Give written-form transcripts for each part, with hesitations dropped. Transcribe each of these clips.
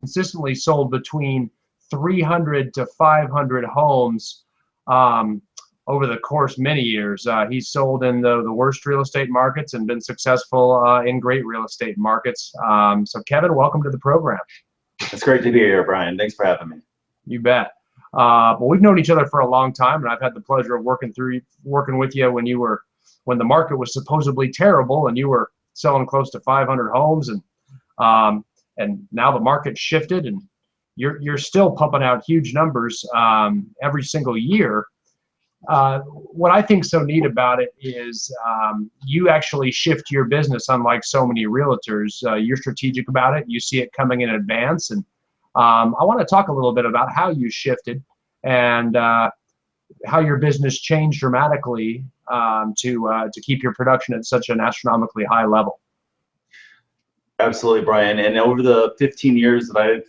consistently sold between 300 to 500 homes um, over the course many years. He's sold in the worst real estate markets and been successful in great real estate markets. So Kevin, welcome to the program. It's great to be here, Brian. Thanks for having me. You bet. Well, we've known each other for a long time, and I've had the pleasure of working with you when the market was supposedly terrible and you were selling close to 500 homes, and now the market shifted and you're still pumping out huge numbers every single year. What I think so neat about it is you actually shift your business, unlike so many realtors. You're strategic about it. You see it coming in advance, and I want to talk a little bit about how you shifted and how your business changed dramatically to keep your production at such an astronomically high level. Absolutely, Brian. And over the 15 years that I've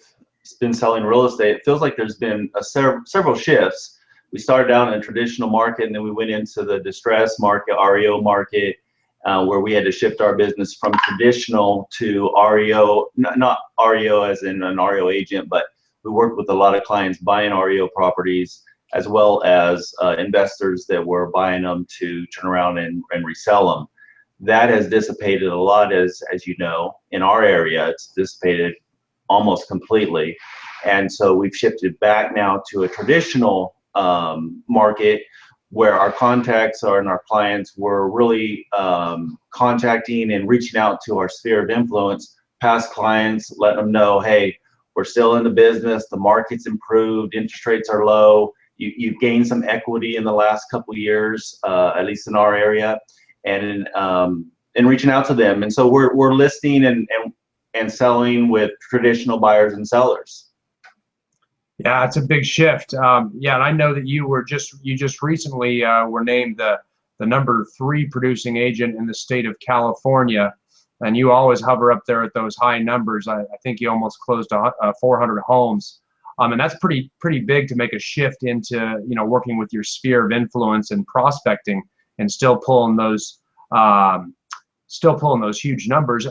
been selling real estate, it feels like there's been several shifts. We started out in a traditional market, and then we went into the distressed market, REO market, where we had to shift our business from traditional to REO, not REO as in an REO agent, but we worked with a lot of clients buying REO properties, as well as investors that were buying them to turn around and resell them. That has dissipated a lot, as you know, in our area. It's dissipated almost completely. And so we've shifted back now to a traditional market where our contacts and our clients were really contacting and reaching out to our sphere of influence, past clients, letting them know, hey, we're still in the business, the market's improved, interest rates are low, you've gained some equity in the last couple of years, at least in our area, and reaching out to them. And so we're listing and selling with traditional buyers and sellers. Yeah, it's a big shift. Yeah, and I know that you just recently were named the #3 producing agent in the state of California, and you always hover up there at those high numbers. I think you almost closed 400 homes, and that's pretty big to make a shift into working with your sphere of influence and prospecting, and still pulling those huge numbers.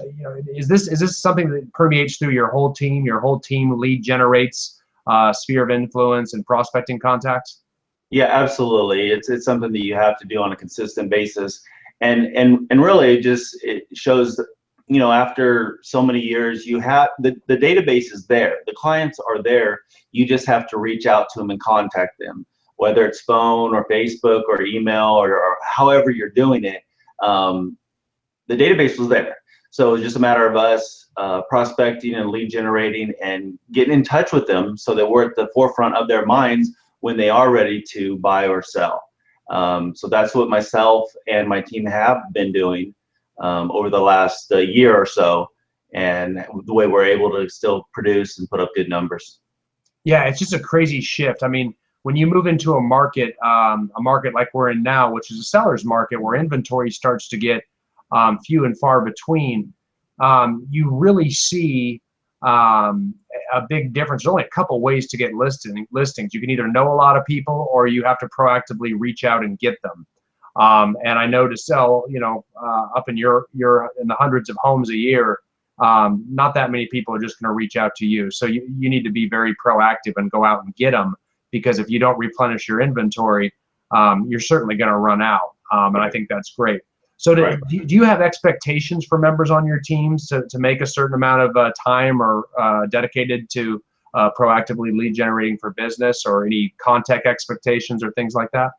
Is this something that permeates through your whole team? Your whole team lead generates sphere of influence and prospecting contacts? Yeah, absolutely. It's something that you have to do on a consistent basis, and really it shows, after so many years, you have the database is there, the clients are there. You just have to reach out to them and contact them, whether it's phone or Facebook or email or however you're doing it. The database was there. So it's just a matter of us prospecting and lead generating and getting in touch with them so that we're at the forefront of their minds when they are ready to buy or sell. So that's what myself and my team have been doing over the last year or so, and the way we're able to still produce and put up good numbers. Yeah, it's just a crazy shift. I mean, when you move into a market like we're in now, which is a seller's market where inventory starts to get few and far between, you really see a big difference. There's only a couple ways to get listings. You can either know a lot of people, or you have to proactively reach out and get them. And I know to sell, up in in the hundreds of homes a year, not that many people are just going to reach out to you. So you need to be very proactive and go out and get them, because if you don't replenish your inventory, you're certainly going to run out. And I think that's great. So do you have expectations for members on your teams to make a certain amount of time or dedicated to proactively lead generating for business, or any contact expectations or things like that?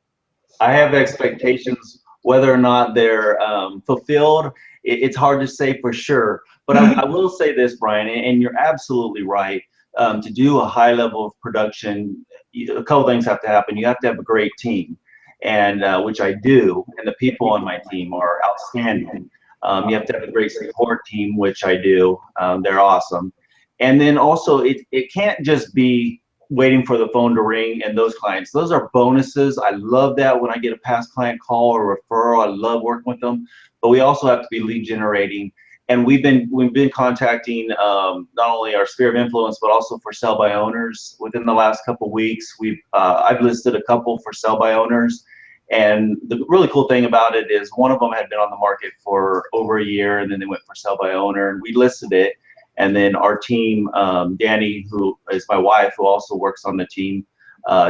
I have expectations. Whether or not they're fulfilled, it's hard to say for sure. But I will say this, Brian, and you're absolutely right. To do a high level of production, a couple things have to happen. You have to have a great team, and which I do, and the people on my team are outstanding. You have to have a great support team, which I do. They're awesome. And then also, it can't just be waiting for the phone to ring and those clients. Those are bonuses. I love that when I get a past client call or referral. I love working with them. But we also have to be lead generating. And we've been contacting not only our sphere of influence, but also for sell by owners. Within the last couple of weeks, I've listed a couple for sell by owners. And the really cool thing about it is one of them had been on the market for over a year, and then they went for sell by owner, and we listed it. And then our team, Danny, who is my wife, who also works on the team,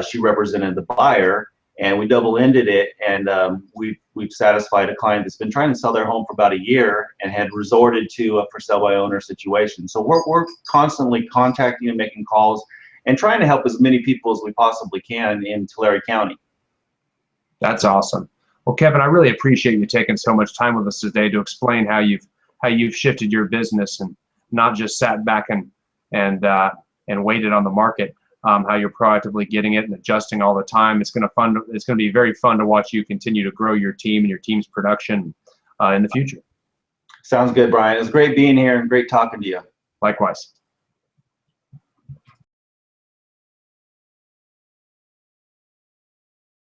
she represented the buyer, and we double-ended it. And we've satisfied a client that's been trying to sell their home for about a year and had resorted to a for sale by owner situation. So we're constantly contacting and making calls and trying to help as many people as we possibly can in Tulare County. That's awesome. Well, Kevin, I really appreciate you taking so much time with us today to explain how you've shifted your business and not just sat back and waited on the market. How you're proactively getting it and adjusting all the time. It's going to be very fun to watch you continue to grow your team and your team's production in the future. Sounds good, Brian. It was great being here and great talking to you. Likewise.